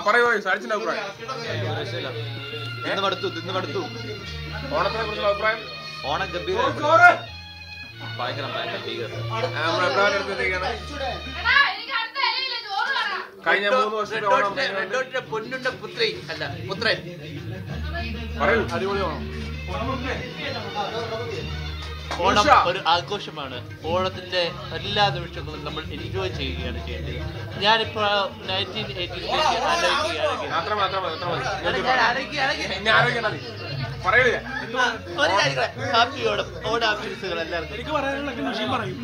പറയൂ സാധിച്ചിന്റെ അഭിപ്രായം. ഓണത്തിനെ കുറിച്ചുള്ള അഭിപ്രായം? ഓണം ഗംഭീര, ഭയങ്കരം കഴിഞ്ഞ 3 വർഷത്തെ പൊന്നുണ്ട പുത്രി അല്ല പുത്രൻ. പറയൂ, അടിപൊളി ഓണം. ഓണം ഒരു ആഘോഷമാണ്. ഓണത്തിന്റെ എല്ലാ നിമിഷങ്ങളും നമ്മൾ എൻജോയ് ചെയ്യുകയാണ് ചെയ്യേണ്ടത്. ഞാനിപ്പോ 1980 ഹാപ്പി ഓണം. ഓണാശംസകൾ എല്ലാവർക്കും. എനിക്ക് പറയാനുള്ള വിഷയം പറയും.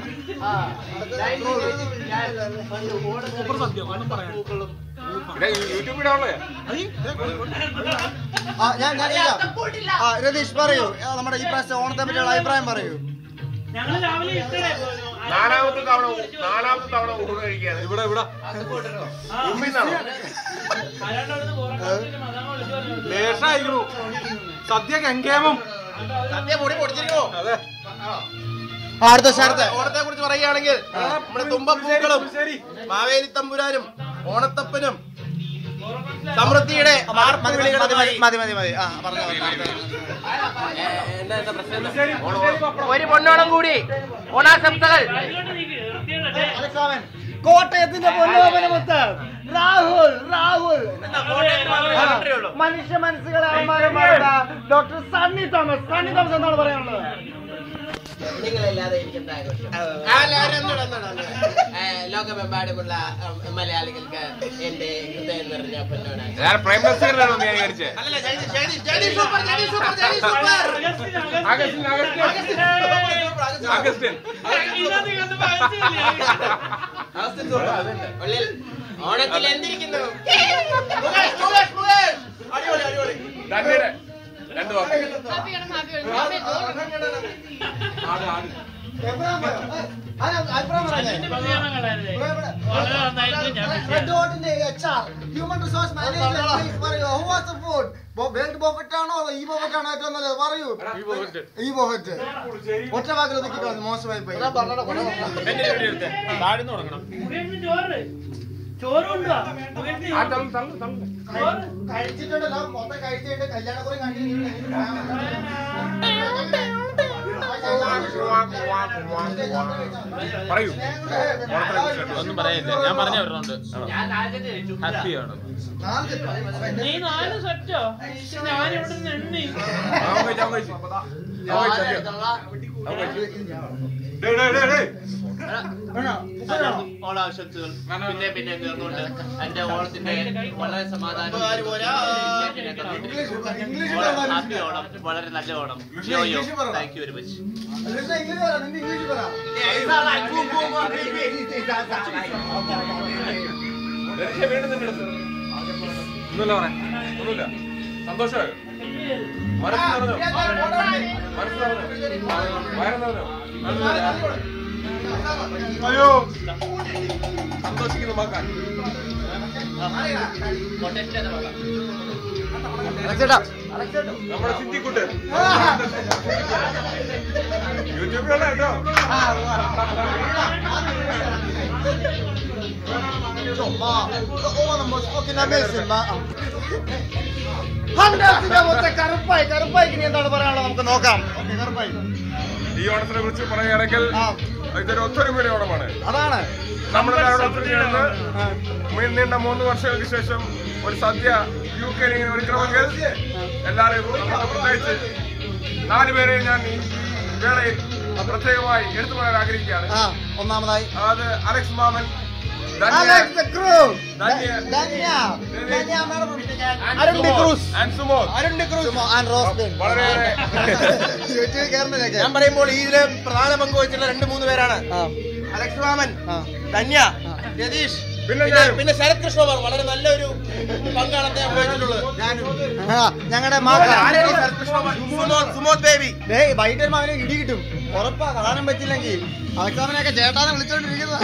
രതീഷ് പറയൂ, നമ്മുടെ ഈ പ്രാവശ്യം ഓണത്തെ പറ്റിയുള്ള അഭിപ്രായം പറയൂ. നാലാമത്തെ തവണ ഊണ് കഴിക്കുകയാണ് ഇവിടെ. സദ്യ ഗംഗേമം. അടുത്ത ശരത്ത് ഓണത്തെ കുറിച്ച് പറയുകയാണെങ്കിൽ നമ്മുടെ തുമ്പപ്പൂക്കളും മാവേലി തമ്പുരാനും ഓണത്തപ്പനും സമൃദ്ധിയുടെ ഒരു പൊന്നോണം കൂടി ഓണാശംസകൾ. കോട്ടയത്തിന്റെ പൊന്നോപനമൊത്ത് രാഹുൽ മനുഷ്യ മനസ്സുകളെ അവമാനമാരുടെ ഡോക്ടർ സണ്ണി തോമസ് എന്താണ് പറയാനുള്ളത്? നിങ്ങളല്ലാതെ എനിക്കെന്താ ആഘോഷം? ലോകമെമ്പാടുമുള്ള മലയാളികൾക്ക് എന്റെ ഹൃദയം നിറഞ്ഞ പൊന്നോണം. ഓണത്തിൽ എന്തിരിക്കുന്നു? ഹ്യൂമൻ റിസോഴ്സ് മാനേജ്മെന്റ് വേൾഡ് ബോഫറ്റ് ആണോ ഈ ബോഫറ്റ് ആണോ ഏറ്റവും നല്ലത്? പറയൂ. ഈ ബോഫറ്റ് ഒറ്റ വാക്കിൽ ഒതുക്കിട്ടോ മോശമായി പോയി. കഴിച്ചിട്ടുണ്ടല്ലോ, മൊത്തം കഴിച്ചിട്ട് കല്യാണക്കുറി പറയൂ. ഒന്നും പറയാനില്ല, ഞാൻ പറഞ്ഞു വരുന്നുണ്ട്. ഹാപ്പിയാണ്. ഓണാശംസകൾ പിന്നെ നേർന്നുകൊണ്ട് എന്റെ ഓണത്തിന്റെ വളരെ സമാധാനം, ഹാപ്പി ഓണം, വളരെ നല്ല Onam. Thank you very much. ഒന്നുമില്ല, സന്തോഷമായോ? അയ്യോ, സന്തോഷിക്കുന്ന മക്കാൻ നമ്മുടെ സിദ്ധിക്കുട്ട് യൂട്യൂബിലുള്ള കേട്ടോ. കറുപ്പായിക്ക് എന്താണ് പറയാനുള്ളത് നമുക്ക് നോക്കാം. ഈ ഓണത്തിനെ കുറിച്ച് പറയുകയാണെങ്കിൽ ഇതൊരു ഒത്തൊരുമയുടെ ഓണമാണ്. അതാണ് നമ്മളെല്ലാവരും ഒത്തൊരുമയാണ്. നീണ്ട 3 വർഷങ്ങൾക്ക് ശേഷം ഒരു സദ്യ UK ഇങ്ങനെ ഒരുക്കണമെങ്കിൽ എല്ലാവരെയും പ്രത്യേകിച്ച് 4 പേരെയും ഞാൻ ഈ വേളയിൽ പ്രത്യേകമായി എടുത്തു പറയാൻ ആഗ്രഹിക്കുകയാണ്. ഒന്നാമതായി അത് അലക്സ് മാമൻ, ഞാൻ പറയുമ്പോൾ ഇതില് പ്രധാന പങ്ക് വഹിച്ചുള്ള 2-3 പേരാണ്. അലക്സ് മാമൻ, ധന്യ, രതീഷ്, പിന്നെ ശരത് കൃഷ്ണകുമാർ. വളരെ നല്ലൊരു പങ്കാണ് അദ്ദേഹം വഹിച്ചിട്ടുള്ളത്. ഞങ്ങളുടെ സുമോദ് ബേബി. വൈകിട്ട് അവനെ ഇടി കിട്ടും ഉറപ്പാ. കാണാൻ പറ്റില്ലെങ്കിൽ അലക്സാമനെയൊക്കെ ചേട്ടാന്ന് വിളിച്ചോണ്ടിരിക്കുന്നത്.